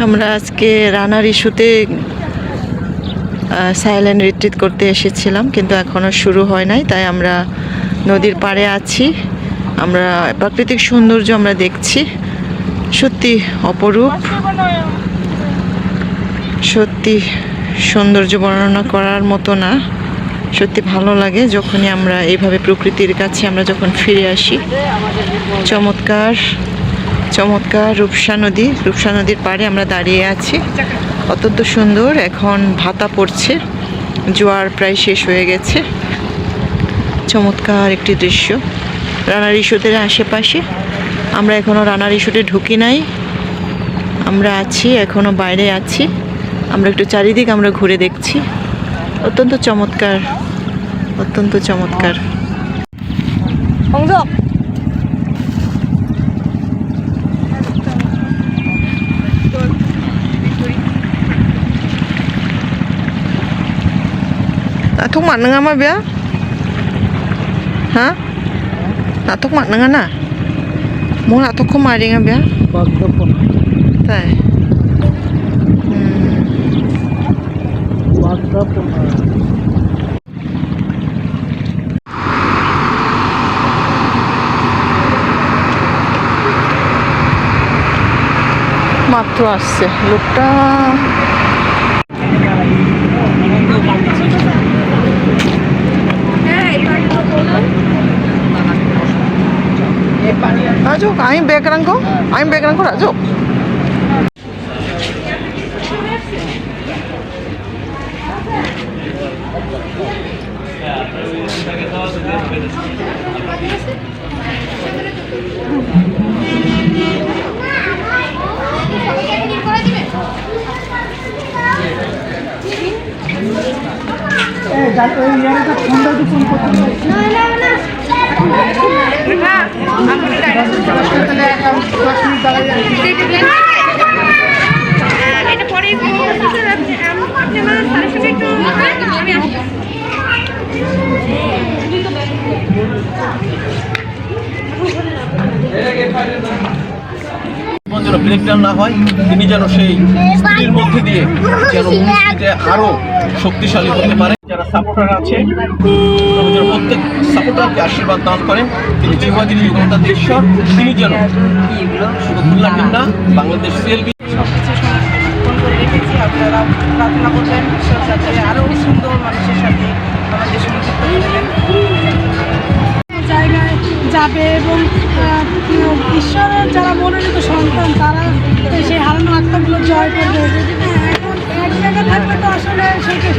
আমরা আজকে রানার ইস্যুতে সাইলেন্ট রিট্রিট করতে এসেছিলাম, কিন্তু এখনও শুরু হয় নাই। তাই আমরা নদীর পাড়ে আছি। আমরা প্রাকৃতিক সৌন্দর্য আমরা দেখছি, সত্যি অপরূপ, সত্যি সৌন্দর্য বর্ণনা করার মতো না। সত্যি ভালো লাগে যখনই আমরা এইভাবে প্রকৃতির কাছে আমরা যখন ফিরে আসি। চমৎকার চমৎকার রূপসা নদীর পাড়ে আমরা দাঁড়িয়ে আছি, অত্যন্ত সুন্দর। এখন ভাটা পড়ছে, জোয়ার প্রায় শেষ হয়ে গেছে। চমৎকার একটি দৃশ্য রানার ইস্যুদের আশেপাশে। আমরা এখনও রানার ইস্যুতে ঢুকি নাই, আমরা আছি এখনও বাইরে আছি। আমরা একটু চারিদিক আমরা ঘুরে দেখছি, অত্যন্ত চমৎকার, অত্যন্ত চমৎকার। Nathok mat nanga ma bia? Ha? Nathok mat nanga na? Mo nathok ko mari nga bia? Tai. মাত্র আসছে লোকটা। Rajuk, I'm background ko Rajuk. যেন ব্রেকডাউন না হয়, তিনি যেন সেই স্ত্রীর মধ্যে দিয়ে যেন মূর্তিতে আরো শক্তিশালী হতে পারে। যারা সাপোর্টার আছে যেন প্রত্যেক সাপোর্টারকে আশীর্বাদ দান করেন। তিনি যেভাবে গণতান্ত্রিক ঈশ্বর, তিনি যেন শুধু খুলনা টিম না, বাংলাদেশ সিএলবি করে রেখেছি। আপনারা প্রার্থনা করবেন ঈশ্বর যাতে আরও সুন্দর মানুষের সাথে আমাদের সংযুক্ত করে দেবেন, জায়গায় যাবে এবং ঈশ্বরের যারা মনোনীত সন্তান তারা সেই হারানো আত্মাগুলো জয় করবে। এখন এক জায়গায় থাকলে তো আসলে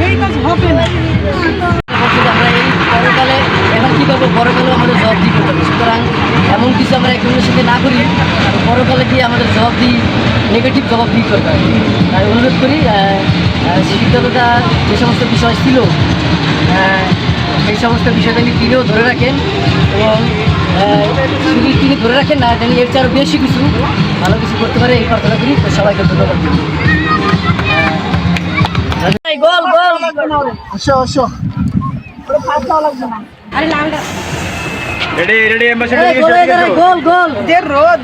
সেই কাজ হবে না। আমরা এই পরকালে এখন কী করবো, পরকালেও আমাদের জবাব দিই করতে হবে। সুতরাং এমন কিছু আমরা একজনের সাথে না করি, পরকালে গিয়ে আমাদের জবাব দিই, নেগেটিভ জবাব দিই করতে হবে। তাই অনুরোধ করি শিক্ষকতা যে সমস্ত বিষয় ছিল সেই সমস্ত বিষয়টা তিনিও ধরে রাখেন, এবং শুধু তিনি ধরে রাখেন না, তিনি এর চেয়ে আরও বেশি কিছু ভালো কিছু করতে পারে এই প্রার্থনা করি। তো সবাইকে ধন্যবাদ দিই। গোল গোল আসো আসো। রেডি রেডি গোল গোল রোদ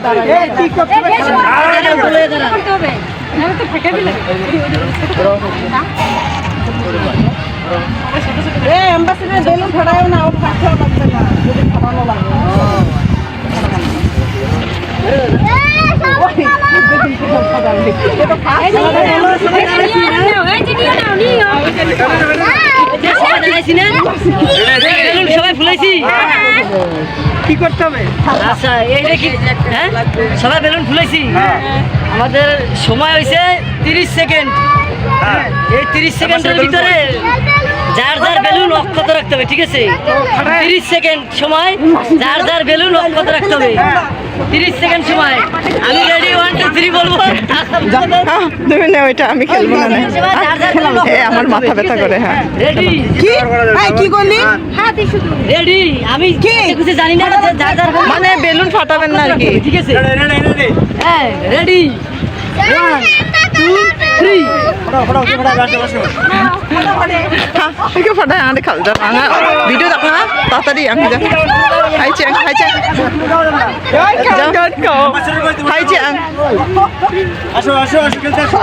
অ্যাম্বাসিডার বেলুন ফাটায়ও না, ওর কাছে লাগবে না যদি ফাটানো লাগে। সবাই ফুলাইছি, কি করতে হবে? আচ্ছা এই দেখি, হ্যাঁ সবাই বেলুন ফুলাইছি। আমাদের সময় হয়েছে 30 সেকেন্ড। এই 30 সেকেন্ডের ভিতরে যার যার বেলুন অক্ষত রাখতে হবে, ঠিক আছে? 30 সেকেন্ড সময়, যার যার বেলুন অক্ষত রাখতে হবে। 30 সেকেন্ড সময়। আমি রেডি, 1 2 3 বলবো। তুমি না ওইটা আমি খেলবো না। আমার মাথা ব্যথা করে। হ্যাঁ রেডি? কি করলি? রেডি? আমি কিছু জানি না, যার যার মানে বেলুন ফাটাবেন না আর কি, ঠিক আছে? হ্যাঁ রেডি, 1 2 3 ফাটায় আরে খাল যা ভিডিও দেখো না তাড়াতাড়ি। আমি যা খাইছে যাও হাই চ্যাং আসো আসো আসো খেলতে আসো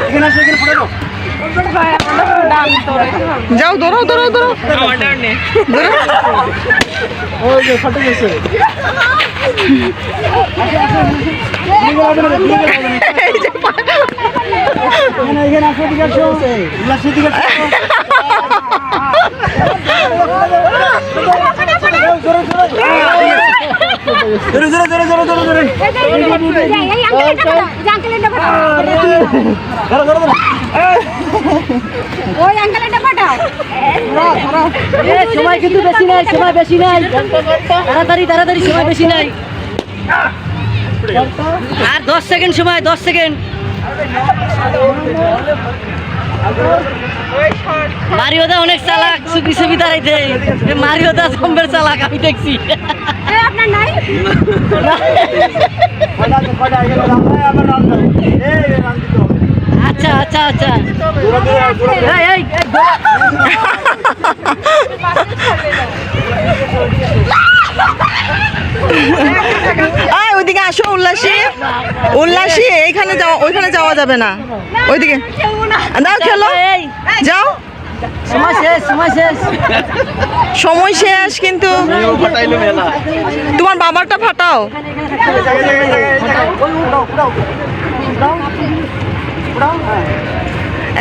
এখানে আসো এখানে ফটো যাও দৌড়াও দৌড়াও দৌড়াও ওই যে ফটো গেছে এখানে আসো দিকে আসো উল্লাস দিকে আসো জোরে জোরে জোরে জোরে জোরে জোরে সময় কিন্তু বেশি নাই, সময় বেশি নাই, তাড়াতাড়ি তাড়াতাড়ি, সময় বেশি নাই, আর 10 সেকেন্ড সময়, 10 সেকেন্ড। মারিওদা অনেক চালাক, সুখী সুখী দাঁড়াইতে, মারিওদা সম্বের চালাক আমি দেখছি। আপনার নাই আচ্ছা আচ্ছা আচ্ছা, এই, এই, এই, ওইদিকে আসো উল্লাসী উল্লাসী, এইখানে যাও, ওইখানে যাওয়া যাবে না, ওইদিকে দাও খেলো, এই, যাও। সময় শেষ, সময় শেষ। সময় শেষ, কিন্তু ফাটাইলো মেলা তোমার বাবারটা ফাটাও।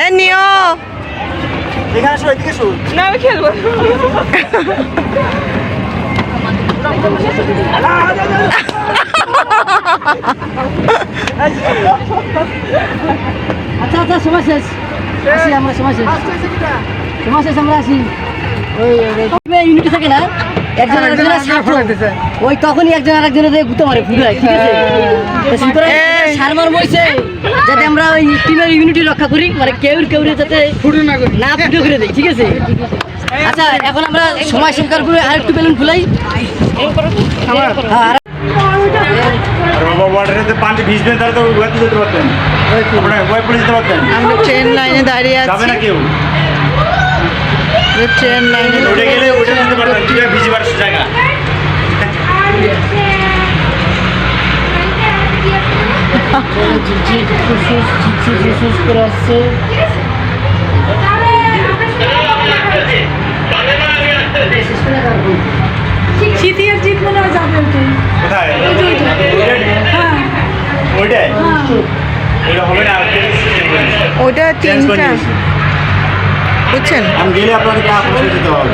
এ নিও, এখানে আসো এদিকে আসো না আমি খেলবো। আচ্ছা আচ্ছা, সময় শেষ, আসি আমরা, সময় শেষ, সময় শেষ, আমরা আসি। ওই ইউনিটি থাকে না, একজন আরেকজনের স্বার্থ, ওই তখনই একজন আরেকজনের গুতো মারে, ফুটায়, ঠিক আছে? তো সুতরাং সারমার বইছে যাতে আমরা ওই টিমের ইউনিটি রক্ষা করি, মানে কেউ যাতে না ফুটো করে দেয়, ঠিক আছে? আচ্ছা, এখন আমরা সময় শেষ করার পরে আরেকটু বেলুন ফুলাই। হ্যাঁ, আর বাবা ওয়াটারে পানি ভিজবেন তাহলে তো ওয়াতে যেতে পারতেন, আপনারা ওয়াই পড়ে যেতে পারতেন, আমরা ট্রেন লাইনে দাঁড়িয়ে যাবে আছি, না কেউ ট্রেন লাইনে উঠে গেলে উঠে যেতে পারতেন, ঠিক আছে? ভিজবার জায়গা করে আসছে। শীতের জিত মনে হয় যাবে ওটাই। কোথায় হ্যাঁ ওইটাই ওইটা হবে না, ওইটা চেঞ্জ করে তিনটা, নিয়েছি। বুঝছেন? আমি গেলে আপনাদেরকে আপনার যেতে হবে।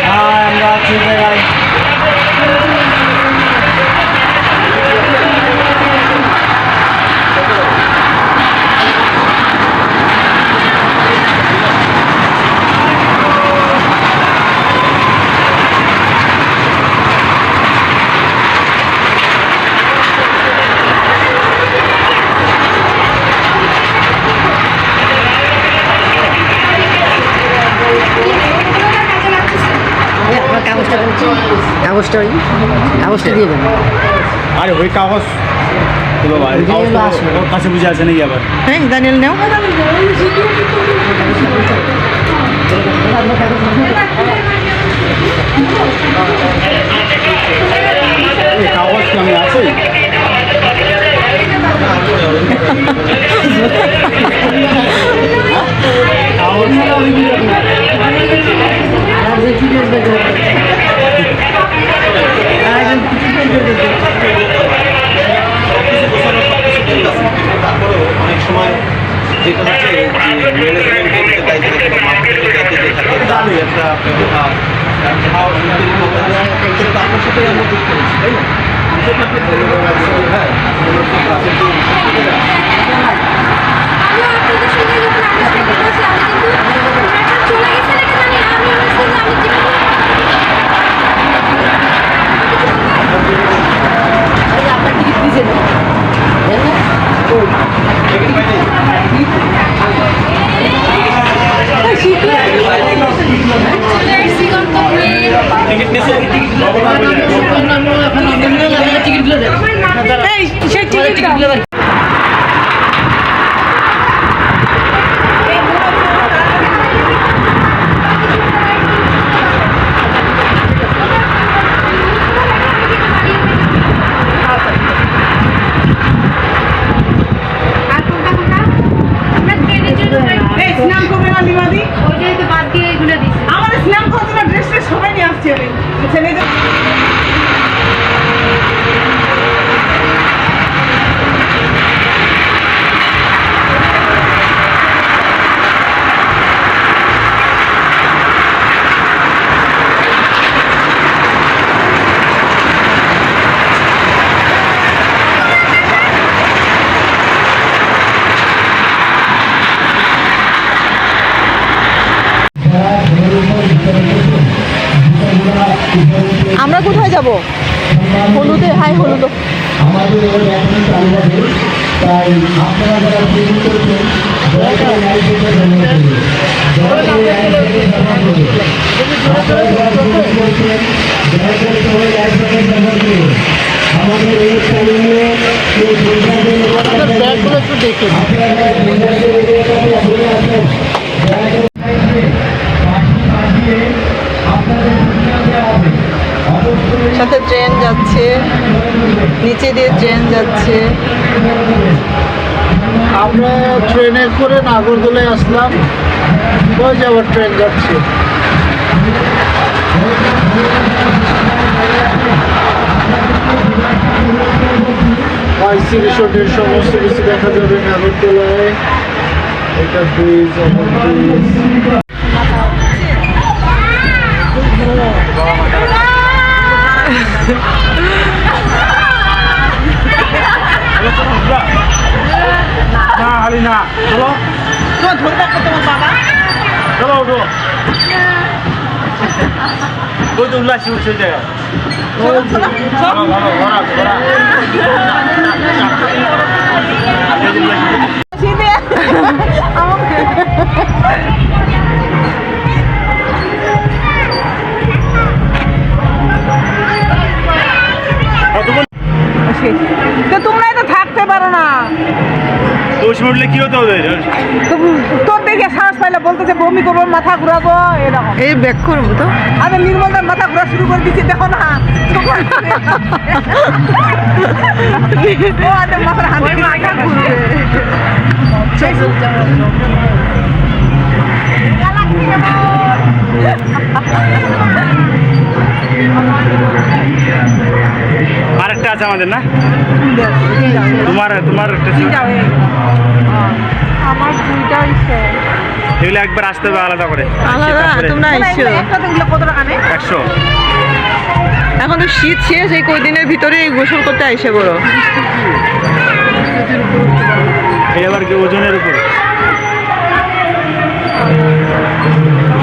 হ্যাঁ, আমরা আছি জায়গায়। কাগজটা দিয়ে দেন। আরে ওই কাগজ তুলো ভাই, কাগজ তো ওর কাছে বুঝে আছে নাকি আবার? হ্যাঁ দানিয়েল নেও, এই কাগজ কি আমি আছে? তারপরেও অনেক সময় যেটা হচ্ছে যে ম্যানেজমেন্টের দায়িত্ব থাকে বা মার্কেটের দায়িত্ব যে থাকে তারই একটা ব্যবহার সেটা তো আপনার সাথে আমরা ঠিক করেছি, তাই না? হ্যাঁ আপনার টিকিট দিয়েছেন টিকিট টিকিটগুলো এবার এই স্নান করবে না লিমাদি? আমাদের স্নান করতে না, ড্রেস ট্রেস সবাই নিয়ে আসছে আমি। ছেলেদের আমরা কোথায় যাব? হলুদে, হাই হলুদ। আমাদের এবার এখন চালু হবে, তাই আপনারা যারা শুরু করছেন দয়া করে লাইভটা ব্যবহার করুন। দয়া করে লাইভটা ব্যবহার করুন। আপনারা যারা শুরু করছেন দয়া করে সবাই লাইভটা ব্যবহার করুন। আমাদের এই চ্যানেলে কেউ সন্ধ্যাদের আপনারা যারা সন্ধ্যাদের এলাকাতে ঘুরে আসেন দয়া করে লাইভে পাশে পাঠিয়ে আপনাদের সূচনা দেওয়া হবে। অবশ্যই সাথে ট্রেন যাচ্ছে, নিচে দিয়ে ট্রেন যাচ্ছে। আমরা ট্রেনে করে নাগরদোলায় আসলাম, ওই যে আবার ট্রেন যাচ্ছে। আইসি রিসোর্টের সমস্ত কিছু দেখা যাবে নাগরদোলায়। এটা ব্রিজ, ওভার ব্রিজ। না হালি না, চলো তোমার ধরবা কত তোমার বাবা? চলো উঠো। ওই তো উল্লাসী উঠছে জায়গা। ভালো ভালো ঘোরা ঘোরা। তো তোমরাই তো থাকতে পারো না। দোষ উঠলে কি হতে হবে? তোর দেখে সাহস পাইলে বলতেছে বমি করবো, মাথা ঘুরাবো, এরকম। এই ব্যাক করবো তো। আমি নির্মলদার মাথা ঘুরা শুরু করে দিচ্ছি, দেখো না। ও আদের মাথার হাতে মাথা ঘুরবে। আরেকটা আছে আমাদের না? তোমার একটা ছিল। আমার দুইটা ইচ্ছে। এগুলো একবার আসতে হবে আলাদা করে। আলাদা তোমরা আইসো। একটা দেখলে কত টাকা নেই? 100। এখন তো শীত শেষ, এই কয়দিনের ভিতরে গোসল করতে আইসে বড়। এই আবার কি ওজনের উপর?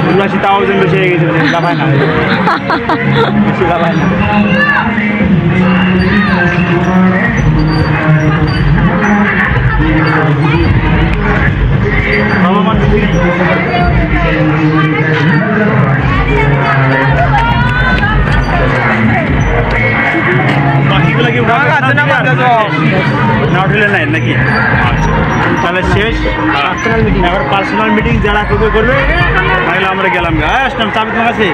উল্লাসী তাও ওজন বেশি হয়ে গেছে, লাভায় না, বেশি লাভায় না। বাকিগুলো কি না উঠলে নাই নাকি? আচ্ছা, তাহলে শেষ। এবার পার্সোনাল মিটিং যারা করবে করবে, তাহলে আমরা গেলাম। আসলাম, চাবি তোমার কাছে।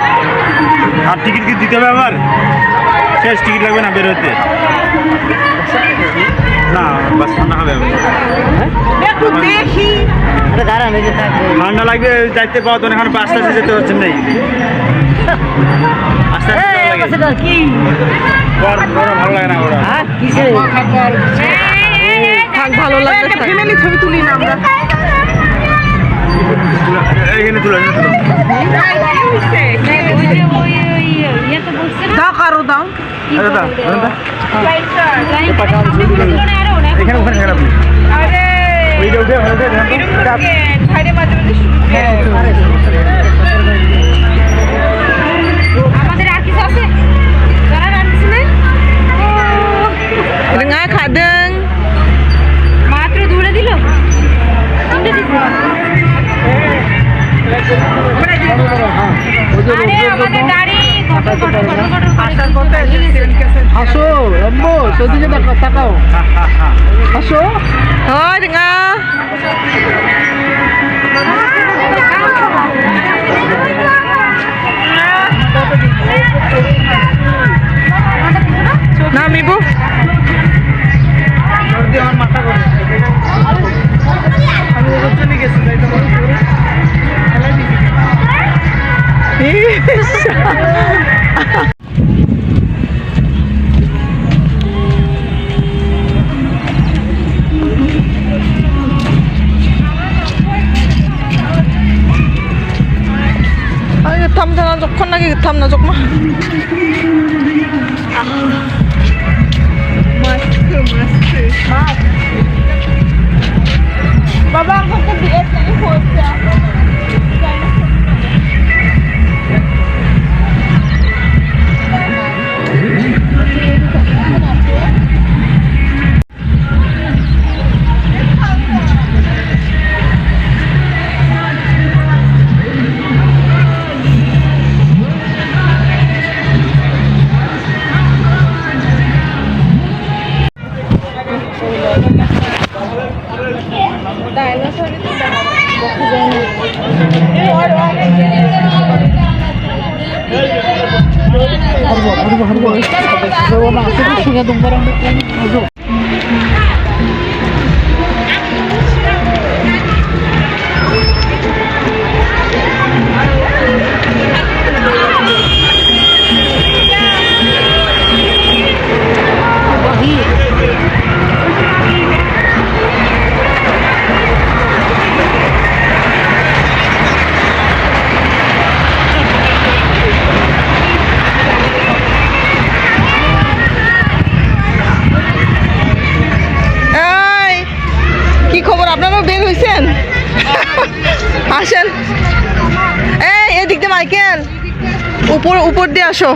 আর টিকিট কি দিতে হবে আবার? শেষ, টিকিট লাগবে না বের হতে। না বাস ঠান্ডা হবে। একটু দেখি। দাঁড়ান, এই যে থাকবে। ঠান্ডা লাগবে, যাইতে পাও তো এখন আস্তে আস্তে যেতে পারছেন নাই। আস্তে আস্তে যাওয়া লাগে। সেটা কি? ওরা ভালো লাগে না ওরা। হ্যাঁ, কিসে? থাক, ভালো লাগবে। ফ্যামিলি ছবি তুলি না আমরা। এখানে তুলো, এখানে তুলো। দাও কারো দাও। আরে দা, আরে দা। এখানে ওখানে গেলাম। ওইটা উঠে ভালো করে আমাদের আর কিছু আছে যারা রাখছে না Nga kadang. মাত্র দূরে দিল আরে আমাদের গাড়ি আসার পথে আসো এম্বর সেদিকে দেখো, তাকাও। আসো। Thôi đừng à. Nào Mibu. Thăm cho nó chụp con này thăm nó chụp mà. Baba aku ke DS ni foto. আসেন এই এদিক দিয়ে মাইকেল উপর দিয়ে আসো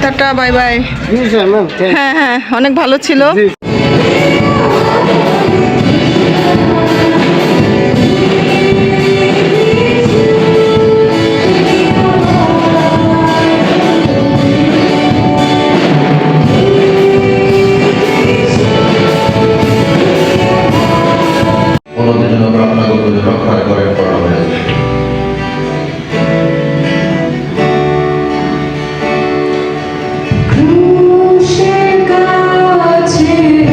টাটা বাই বাই হ্যাঁ হ্যাঁ অনেক ভালো ছিল Cruce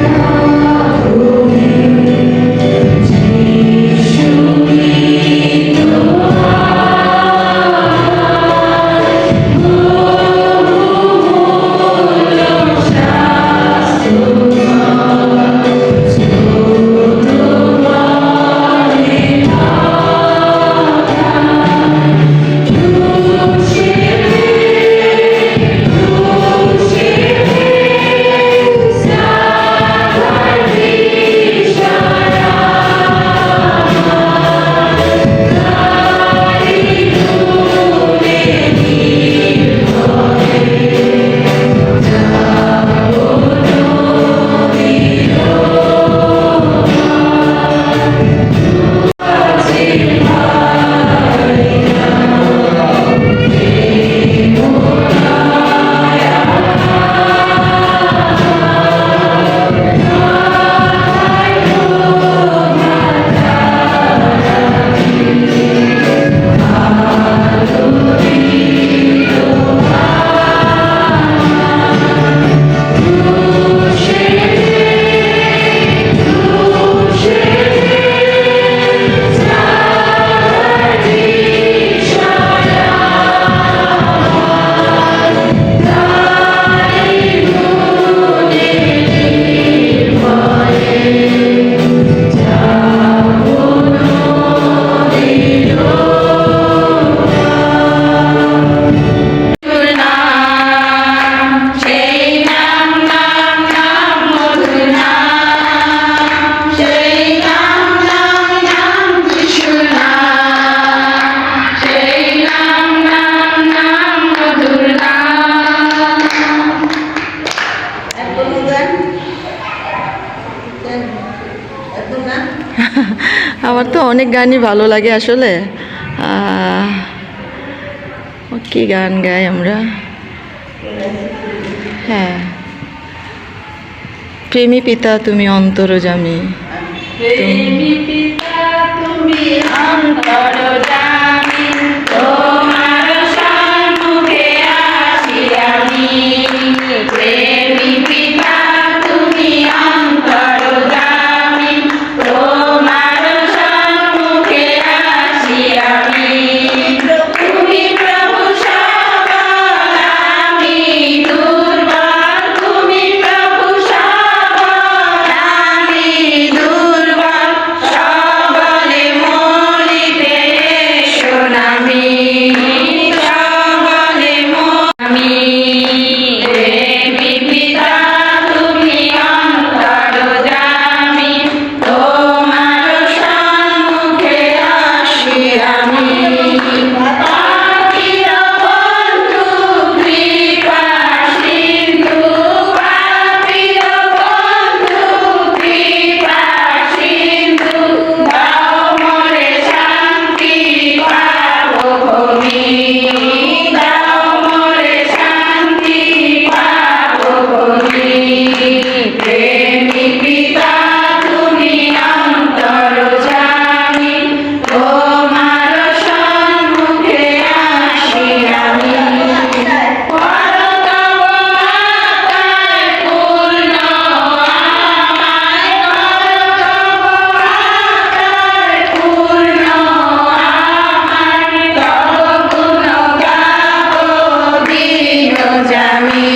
আমার তো অনেক গানই ভালো লাগে আসলে। কি গান গাই আমরা? হ্যাঁ, প্রেমী পিতা তুমি অন্তরজামী, প্রেমী পিতা তুমি অন্তরজামী, তোমার সম্মুখে আসি আমি। প্রেমী পিতা তুমি অন্তরজামী, তোমার সম্মুখে আসি আমি। তুমি প্রভু সবল, আমি দুর্বল, তুমি প্রভু সবল, আমি দুর্বল, সবলে মরিতে এসো নামি, সবলে আমি। প্রেমী পিতা তুমি অন্তরজামী, তোমার সম্মুখে আসি আমি। পাপির বন্ধু কৃপা সিন্ধু, পাপির বন্ধু কৃপা সিন্ধু, দাও মোরে শান্তি পাবো ভূমি, দাও মোরে শান্তি পাবো ভূমি। প্রেমী পিতা তুমি অন্তরজামী, তোমার সম্মুখে আসি আমি। কর তব আকার পূর্ণ আমায়, কর তব আকার পূর্ণ আমায়। তব গুণ গাবো দীনজামী,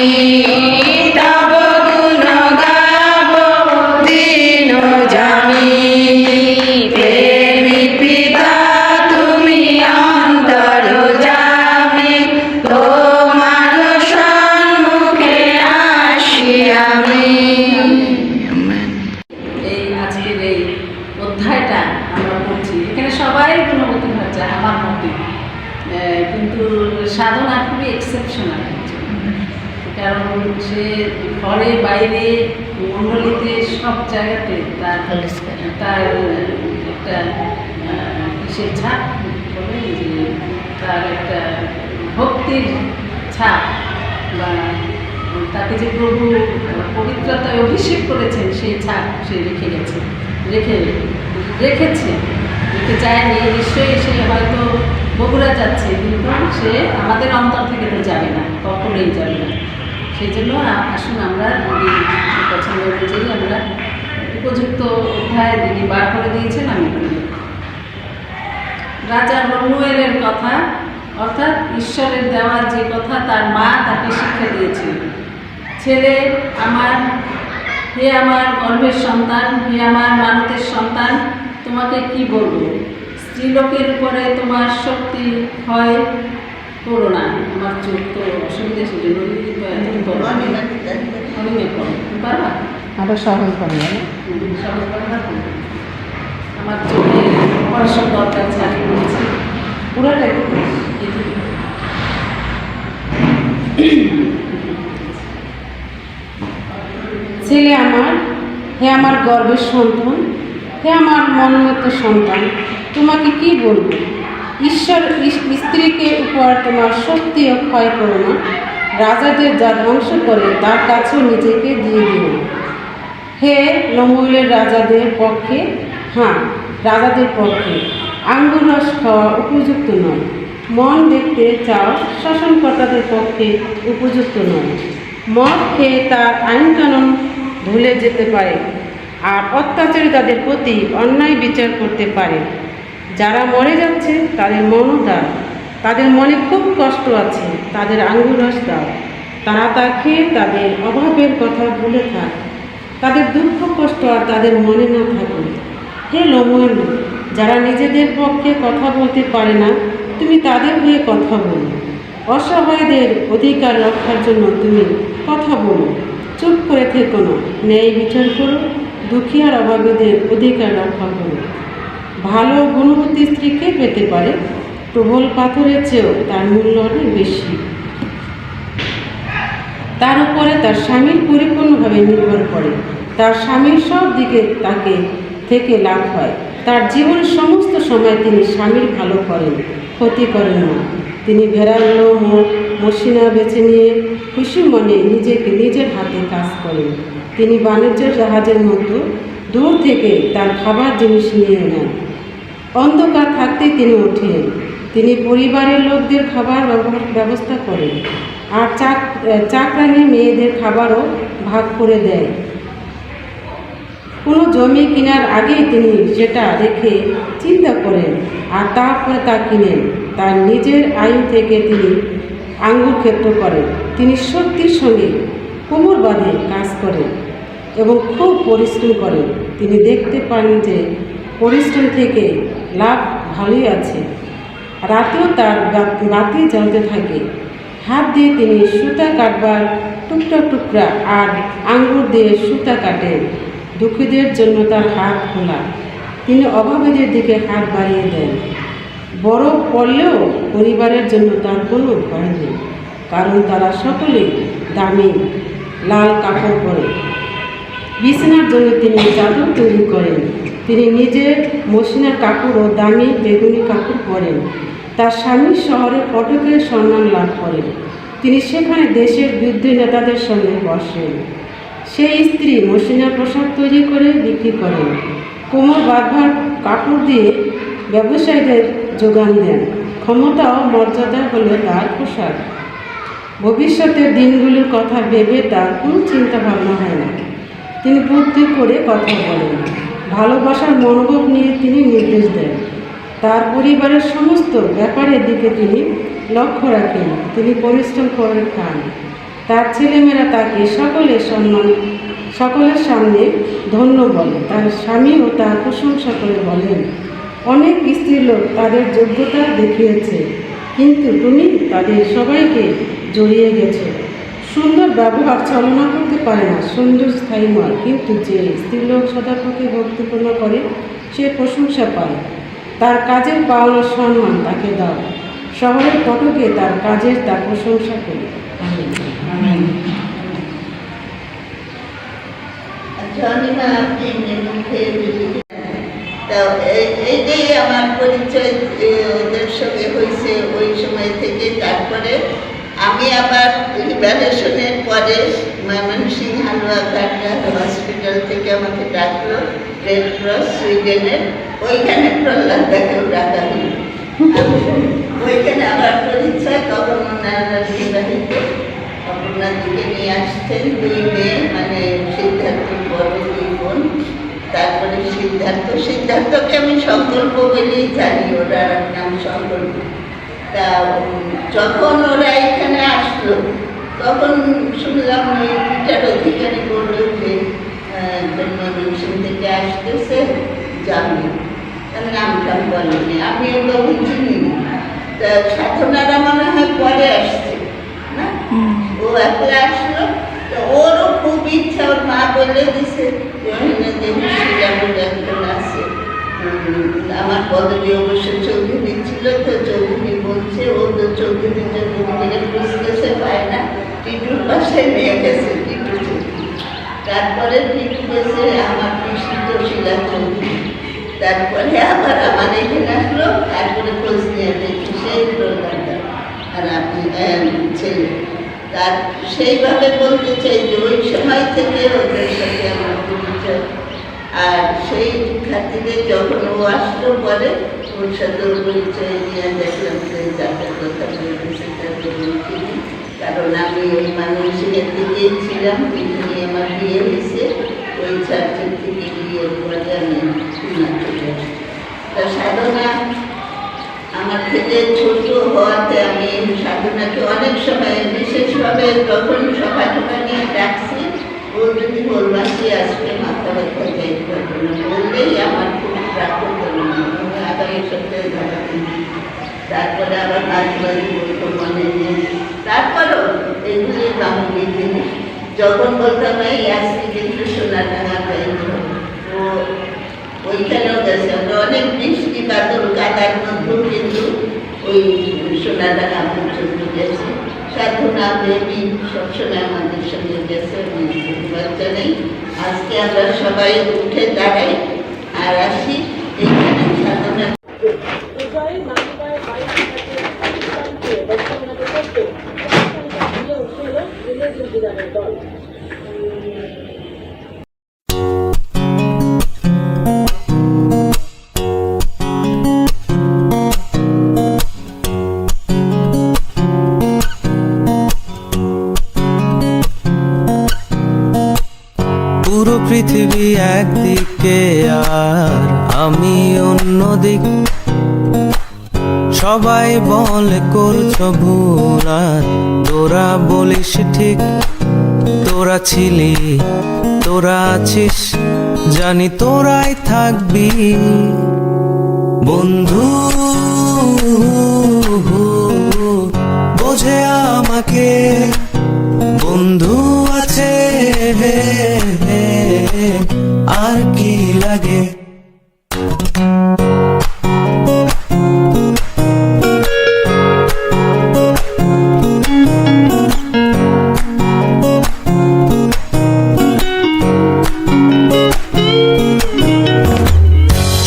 তব গুণ গাবো দীনজামী। প্রেমী পিতা তুমি অন্তরজামী, তোমার সম্মুখে আসি আমি। এই আজকের এই অধ্যায়টা আমরা পড়ছি, এখানে সবাই গুণবতী হচ্ছে আমার মতে, কিন্তু সাধনা খুবই এক্সেপশনাল, কারণ সে ঘরে বাইরে মণ্ডলীতে সব জায়গাতে তার তার একটা কিসের ছাপ বলে যে তার একটা ভক্তির ছাপ, বা তাকে যে প্রভু পবিত্রতায় অভিষেক করেছেন সেই ছাপ সে রেখে গেছে, রেখেছে যায়নি। নিশ্চয়ই সে হয়তো বগুড়া যাচ্ছে, কিন্তু সে আমাদের অন্তর থেকে তো যাবে না, কখনোই যাবে না। সেই জন্য আসুন আমরা পছন্দ অনুযায়ী আমরা উপযুক্ত অধ্যায় দিদি বার করে দিয়েছেন। আমি রাজা রমুয়েলের কথা, অর্থাৎ ঈশ্বরের দেওয়া যে কথা তার মা তাকে শিক্ষা দিয়েছিল। ছেলে আমার, হে আমার গর্ভের সন্তান, হে আমার মানতের সন্তান, তোমাকে কি বলবো? স্ত্রীলোকের উপরে তোমার শক্তি হয় করো না। আমার চোখ তো অসুবিধা ছিল, পারবা আরো সহজ হবে। সহজ পারবা? আমার চোখে পড়াশোনার দরকার চালিয়ে দিয়েছি পুরোটাই। ছেলে আমার, হে আমার গর্ভের সন্তান, হে আমার মনোনীত সন্তান, তোমাকে কি বলবো? ঈশ্বর স্ত্রীকে উপর তোমার শক্তি ক্ষয় করো না। রাজাদের যা ধ্বংস করে তার কাছেও নিজেকে দিয়ে দিও না। হে লমুয়েলের রাজাদের পক্ষে, হ্যাঁ রাজাদের পক্ষে আঙ্গুর রস খাওয়া উপযুক্ত নয়। মন দেখতে চাও শাসনকর্তাদের পক্ষে উপযুক্ত নয়। মদ খেয়ে তার আইনকানুন ভুলে যেতে পারে, আর অত্যাচারী তাদের প্রতি অন্যায় বিচার করতে পারে। যারা মরে যাচ্ছে তাদের মনও দাও, তাদের মনে খুব কষ্ট আছে, তাদের আঙ্গুর রস দাও। তারা তা খেয়ে তাদের অভাবের কথা ভুলে থাক, তাদের দুঃখ কষ্ট আর তাদের মনে না থাকে। হে লমুয়েল, যারা নিজেদের পক্ষে কথা বলতে পারে না, তুমি তাদের হয়ে কথা বলো। অসহায়দের অধিকার রক্ষার জন্য তুমি কথা বলো, চুপ করে থেকো না। ন্যায় বিচার করো, দুঃখী আর অভাবীদের অধিকার রক্ষা করো। ভালো গুণবতী স্ত্রীকে পেতে পারে, প্রবল পাথরের চেয়েও তার মূল্য অনেক বেশি। তার উপরে তার স্বামীর পরিপূর্ণভাবে নির্ভর করে, তার স্বামীর সব দিকে তাকে থেকে লাভ হয়। তার জীবনের সমস্ত সময় তিনি স্বামীর ভালো করেন, ক্ষতি করেন না। তিনি ভেড়াগুলো মসিনা বেছে নিয়ে খুশি মনে নিজের হাতে কাজ করেন। তিনি বাণিজ্যের জাহাজের মতো দূর থেকে তার খাবার জিনিস নিয়ে নেন। অন্ধকার থাকতেই তিনি ওঠেন। তিনি পরিবারের লোকদের খাবার ব্যবস্থা করেন, আর চাকরানি মেয়েদের খাবারও ভাগ করে দেয়। কোনো জমি কেনার আগেই তিনি সেটা রেখে চিন্তা করেন আর তারপরে তা কিনেন। তার নিজের আয়ু থেকে তিনি আঙ্গুর ক্ষেত্র করেন। তিনি শক্তির সঙ্গে কোমর বাঁধে কাজ করেন এবং খুব পরিশ্রম করেন। তিনি দেখতে পান যে পরিশ্রম থেকে লাভ ভালোই আছে। রাতেও তার বাতি জ্বলতে থাকে। হাত দিয়ে তিনি সুতা কাটবার টুকরা আর আঙ্গুর দিয়ে সুতা কাটেন। দুঃখীদের জন্য তার হাত খোলা। তিনি অভাবীদের দিকে হাত বাড়িয়ে দেন। বরফ পড়লেও পরিবারের জন্য তার কোনো ভয় নেই, কারণ তারা সকলেই দামি লাল কাপড় পরে। বিছানার জন্য তিনি চাদর তৈরি করেন। তিনি নিজের মসিনার কাপড় ও দামি বেগুনি কাপড় পরেন। তার স্বামী শহরে ফটকের সম্মান লাভ করেন। তিনি সেখানে দেশের বিরোধী নেতাদের সঙ্গে বসেন। সেই স্ত্রী মসিনার পোশাক তৈরি করে বিক্রি করেন। কোমর বাঁধবার কাপড় দিয়ে ব্যবসায়ীদের যোগান দেন। ক্ষমতা ও মর্যাদা হলো তার পোশাক। ভবিষ্যতের দিনগুলির কথা ভেবে তার কোনো চিন্তা ভাবনা হয় না। তিনি বুদ্ধি করে কথা বলেন। ভালোবাসার মনোভাব নিয়ে তিনি নির্দেশ দেন। তার পরিবারের সমস্ত ব্যাপারের দিকে তিনি লক্ষ্য রাখেন। তিনি পরিশ্রম করে খান। তার ছেলেমেয়েরা তাকে সকলের সামনে ধন্য বলে। তার স্বামীও তার প্রশংসা করে বলেন, অনেক স্ত্রীলোক তাদের যোগ্যতা দেখিয়েছে, কিন্তু তুমি তাদের সবাইকে জড়িয়ে গেছো। সুন্দর ব্যবহার চালনা করতে পারে না, সুন্দর স্থায়ী নয়, কিন্তু যে স্ত্রীলোক সদাপ্রতি ভক্তিপূর্ণ করে সে প্রশংসা পায়। তার কাজের পাওনা সম্মান তাকে দাও। শহরের ফটকে তার কাজের তার প্রশংসা করি। আমেন। এইটাই আমার পরিচয় ওদের সঙ্গে হয়েছে ওই সময় থেকে। তারপরে আমি আবার লিবারেশনের পরে ময়মনসিংহ হালুয়াঘাট হসপিটাল থেকে আমাকে ডাকলো রেড ক্রস সুইডেনের। ওইখানে প্রহ্লাদ দাকেও ডাকা হল। ওইখানে আবার পরিচয়। তখন ওনারা বিবাহিত, আপনাদেরকে নিয়ে আসছেন 2 মেয়ে, মানে সিদ্ধার্থর বড় 2 বোন। তারপরে সিদ্ধার্থকে আমি সংকল্প বলেই জানি, ওরা নাম সংকল্প। তা যখন ওরা এখানে আসলো তখন শুনলাম ওই পিটার অধিকারী বললো যে ময়মনসিংহ থেকে আসতেছে, যাবে। তার নামটা বলেনি, আমি ওগুলো চিনি না। তা সাধনারা মনে হয় পরে আসছে না, ও একলা আসলো। তো ওরও খুব ইচ্ছা, ওর মা বলে দিছে একজন আছে। আমার পদবী অবশ্য চৌধুরী ছিল, তো চৌধুরী বলছে ও তো চৌধুরী চৌধুরী বুঝতেছে পায় না, টিটুর পাশে নিয়ে গেছে টিটু চৌধুরী। তারপরে টিটু গেছে আমার পিসি শিলা চৌধুরী। তারপরে আবার আমার এখানে আসলো। তারপরে খোঁজ নিয়ে দেখি সেই প্রধানটা আর আপনি ছেলে। তার সেইভাবে বলতে চাই যে ওই সময় থেকে ওদের সাথে আমার পরিচয়। আর সেই খাতিরে যখন ও আসলো পরে ওর সাথে পরিচয় নিয়ে দেখলাম যে যাদের কথা বলতেছে ঠিকই, কারণ আমি ওই ময়মনসিংহের দিকেই ছিলাম। এখানে আমার বিয়ে হয়েছে, ওই চার্চের থেকে বিয়ের পরে আমি চলে আসি। তা সাধনা আমার থেকে ছোট হওয়াতে আমি সাধনাকে অনেক সময় বিশেষভাবে যখন সভা টভা নিয়ে ডাকছি, ও যদি বলবাসী আসবে মাথা ব্যথা যাই করবো না বললেই আমার খুব রাগ করতে আগামী সপ্তাহে ধরা। তারপরে আবার মাঝবাড়ি বলতো মনে নেই। তারপরেও এগুলি বাঙালি জিনিস। যখন বলতাম এই আসছি কিন্তু সোনার টাকা পাইনি, ও ওইখানেও গেছে। আমরা অনেক বৃষ্টি বাদল কাদার মধ্যেও কিন্তু ওই সোনার টাকা পর্যন্ত গেছে। সাধনা দেবী সবসময় আমাদের সঙ্গে গেছে, বাচ্চা নেই। আজকে আমরা সবাই উঠে দাঁড়াই আর আসি। এইখানে সাধনা পুরো পৃথিবী একদিকে আর আমি অন্যদিক, সবাই বলে করছো ভুল আর তোরা বলিস ঠিক। তোরা ছিলি, তোরা আছিস, জানি তোরাই থাকবি বন্ধু। বোঝে আমাকে বন্ধু আছে, আর কি লাগে।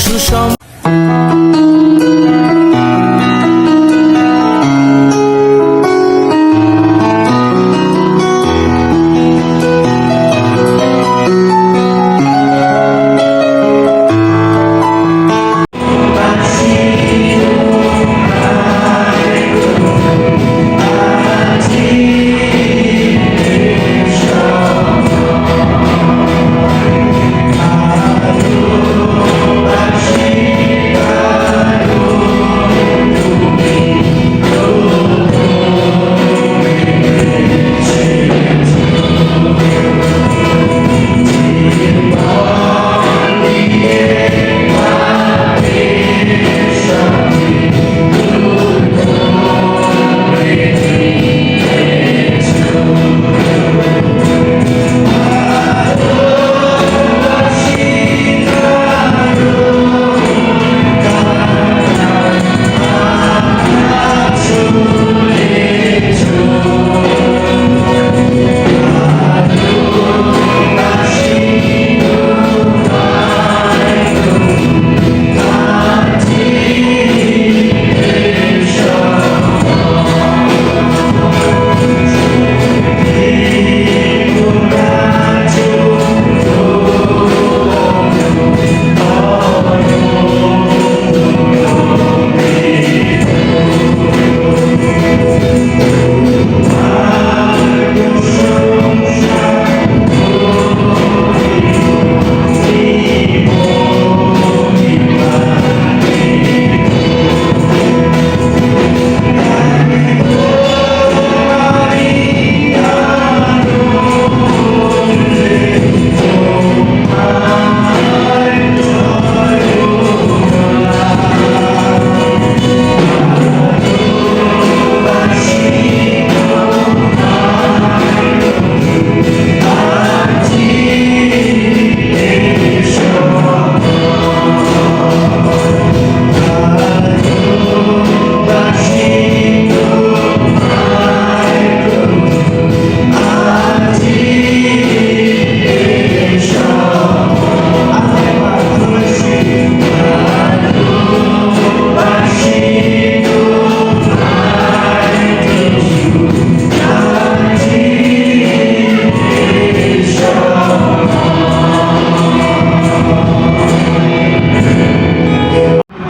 সুষম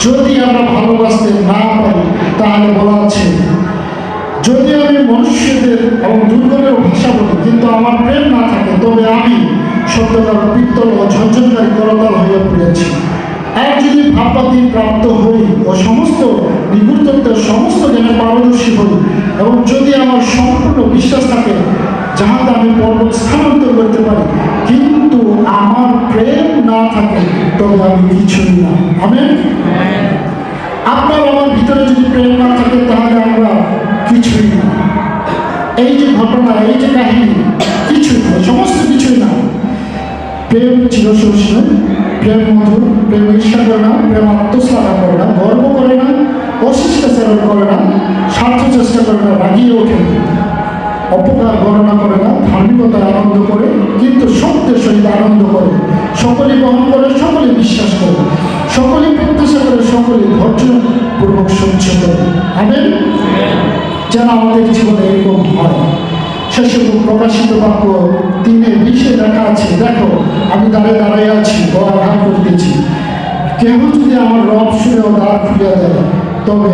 যদি আমরা ভালোবাসতে না পারি তাহলে বলা আছে, যদি আমি মনুষ্যদের এবং দুর্গমের ভাষা বলি কিন্তু আমার প্রেম না থাকে, তবে আমি সত্যকার পিত্তল ও ঝঞ্ঝনকারী করতাল হইয়া পড়েছি। আর যদি ভাবপাতি প্রাপ্ত হই ও সমস্ত নিগুড়তত্ত্বের সমস্ত জ্ঞানে পারদর্শী হই, এবং যদি আমার সম্পূর্ণ বিশ্বাস থাকে যাহাতে আমি পর্বত স্থানান্তর করতে পারি, কিন্তু আমার প্রেম না থাকে তবে আমি কিছুই না। আমেন। আপনার আমার ভিতরে যদি প্রেম না থাকে তাহলে আমরা কিছুই না। এই যে ঘটনা, এই যে কাহিনী, কিছুই না, সমস্ত কিছুই না। প্রেম চিরসহিষ্ণু, প্রেম মধুর, প্রেম ঈর্ষা করে না, প্রেম আত্মশ্লাঘা করে না, গর্ব করে না, অশিষ্টাচারণ করে না, স্বার্থ চেষ্টা করে না, রাগিয়ে ওঠে না, অপকার গণনা করে না, ধার্মিকতায় আনন্দ করে কিন্তু সত্যের সহিত আনন্দ করে, সকলে গ্রহণ করে, সকলে বিশ্বাস করে, সকলে প্রত্যাশা করে সকলে ধৈর্যপূর্বক সহ্য করে। আমেন। যেন আমাদের জীবনে এরকম হয়। শেষে প্রকাশিত বাক্য 3:20 লেখা আছে, দেখো আমি দাঁড়ায় আছি, বড় আঘাত করতেছি, কেহ যদি আমার রব শুনে ও দ্বার খুলিয়া দেয়, তবে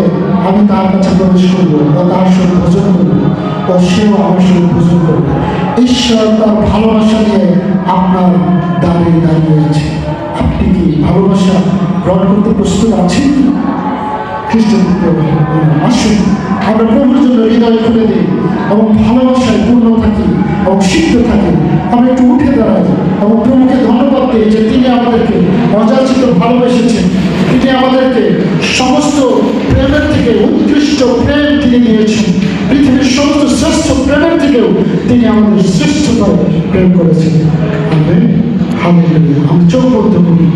আমি তার কাছে প্রবেশ করবো ও তার সঙ্গে ভোজন করবো ও সেও আমার সঙ্গে ভোজন করবে। ঈশ্বর তার ভালোবাসা নিয়ে আপনার দাঁড়িয়ে আছে। আপনি কি ভালোবাসা গ্রহণ করতে প্রস্তুত আছেন? খ্রিস্টপুত্র আসুন আমরা প্রভুর জন্য হৃদয় খুলে দিই এবং ভালোবাসায় পূর্ণ থাকি এবং সিদ্ধ থাকি। আমরা একটু উঠে দাঁড়াই এবং প্রভুকে ধন্যবাদ দিই যে তিনি আমাদেরকে অযাচিত ভালোবেসেছেন। তিনি আমাদেরকে সমস্ত প্রেমের থেকে উৎকৃষ্ট প্রেম তিনি দিয়েছেন। পৃথিবীর সমস্ত শ্রেষ্ঠ প্রেমের থেকেও তিনি আমাদের শ্রেষ্ঠতর প্রেম করেছেন। আমেন। হালেলুয়া। আমি চোখ বন্ধ করি।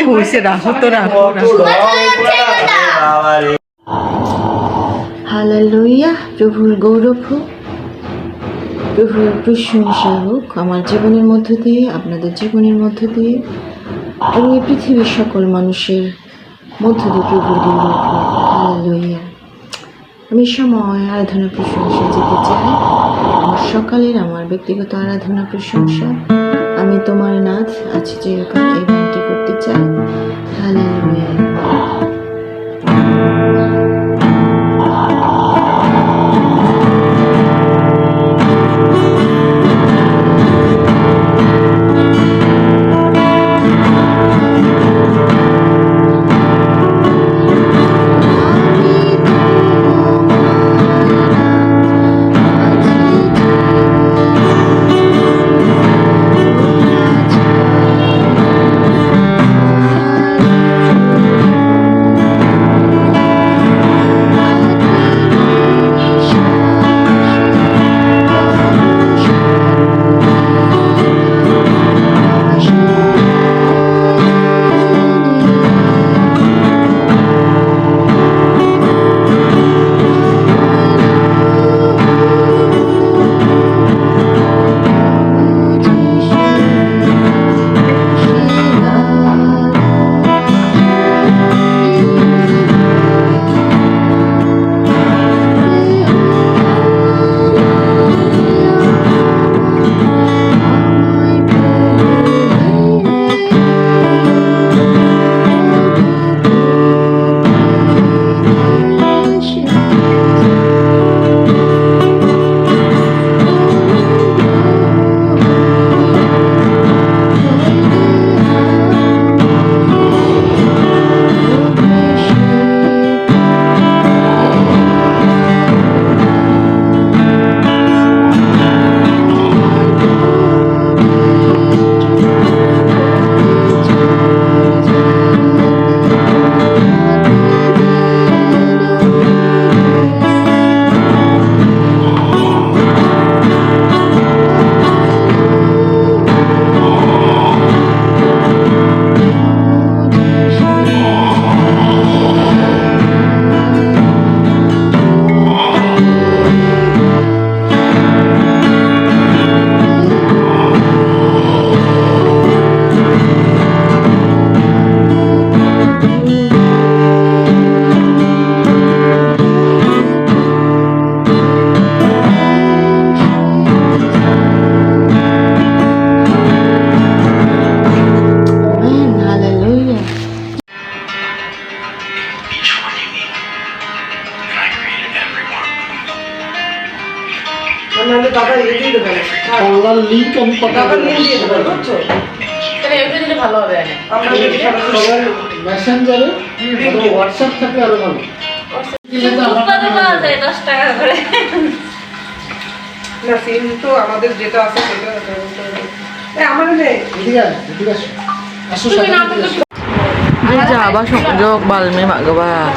হইছে রাখো তো রাখো। হালেলুয়া। প্রভুর গৌরব হোক, প্রভুর প্রশংসা হোক আমার জীবনের মধ্য দিয়ে, আপনাদের জীবনের মধ্য দিয়ে এবং এই পৃথিবীর সকল মানুষের মধ্য দিয়ে প্রভুর গৌরব হোক। হালেলুয়া। আমি সময় আরাধনা প্রশংসা যেতে চাই। আমার সকালের আমার ব্যক্তিগত আরাধনা প্রশংসা আমি তোমার নাথ আছি চিরকাল এই গানটি করতে চাই। হালেলুয়া। নাহলে বাবা দিয়ে দেবে বাংলার লিঙ্ক আমি বাবা লিঙ্ক দিয়ে দেবে বুঝছো তাহলে এটা দিলে ভালো হবে আমরা যদি সবাই মেসেঞ্জারে অথবা হোয়াটসঅ্যাপ থাকে আরো ভালো না সিম তো আমাদের যেটা আছে সেটা আমার নেই এদিকে আয়, এদিকে আসো। আসো সাথে এদিকে আসো। Java jok balme mak gaba.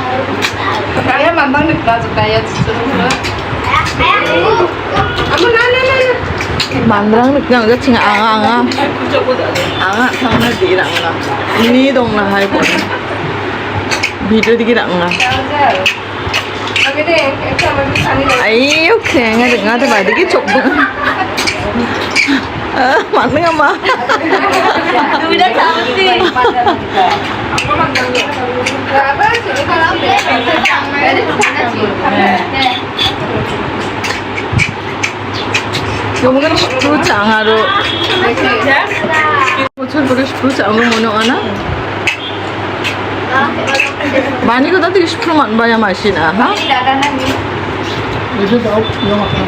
Kaya mambang nagplazo kaya Mandrang nek nang ching anga anga. Anga thangna di rang na. Ini dong na hai pon. Video di rang na. Ayo khenga de nga de bai de ki chok. Mandrang ama. তুমি এটা চাচ্ছি Kemudian sepuluh cangaro, bocor pakai 10 cangaro mono ana. Bani ko tadi 10 man bayar mesin ha? এসে দাও প্রিয় মাখন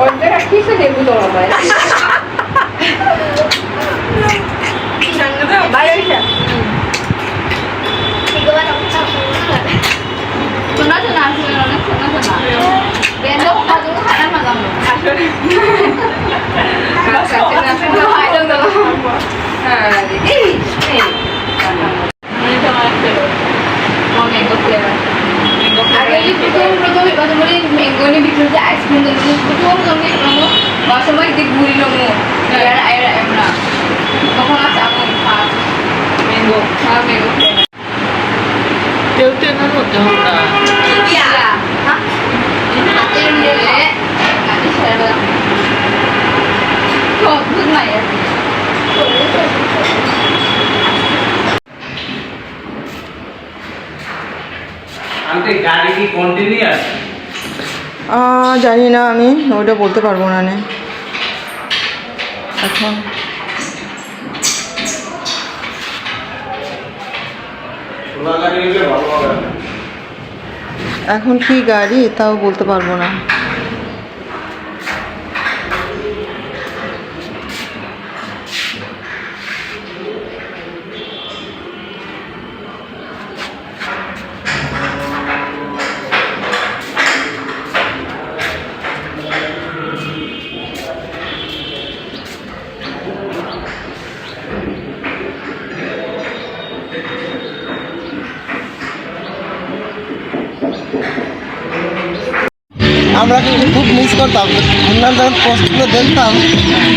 언제가 키스 내부더라고요. 말이야. 그나저나 하시면은 그나저나 맨날 가지고 하나만 남는 প্রথমে ম্যাঙ্গোনি ভিতরে ice cream প্রথম সঙ্গে সময় দিক ঘুরি নমো আমরা তখন আছে আমার mango mango Tiêu tiền nó một trăm là. Iya. Hah? Nanti dulu. Nanti saya bilang. Kok bener ya? Aunty গাড়ি কি কন্টিনিউয়াস? জানি না আমি ওটা বলতে পারবো না নে এখন খোলা গাড়ি হলে ভালো হবে। এখন কি গাড়ি তাও বলতে পারবো না আমরা কিন্তু খুব মিস করতাম আমরা যখন পোস্টগুলো দেখতাম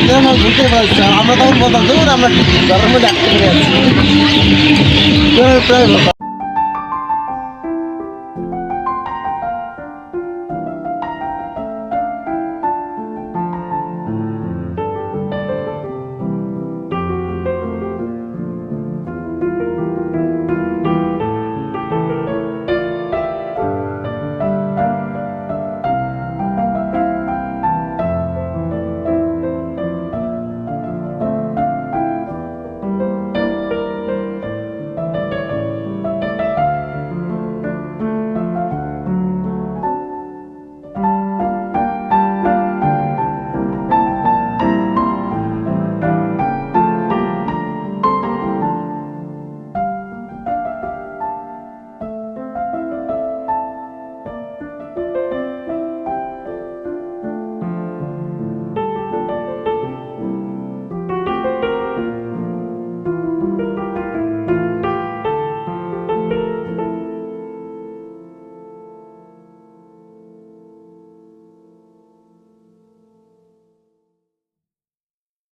তখন আমরা বুঝতে পারছিলাম আমরা তখন বলতাম দেখুন আমরা ঘরের মধ্যে আটকে পড়ে আছি প্রায় বলতাম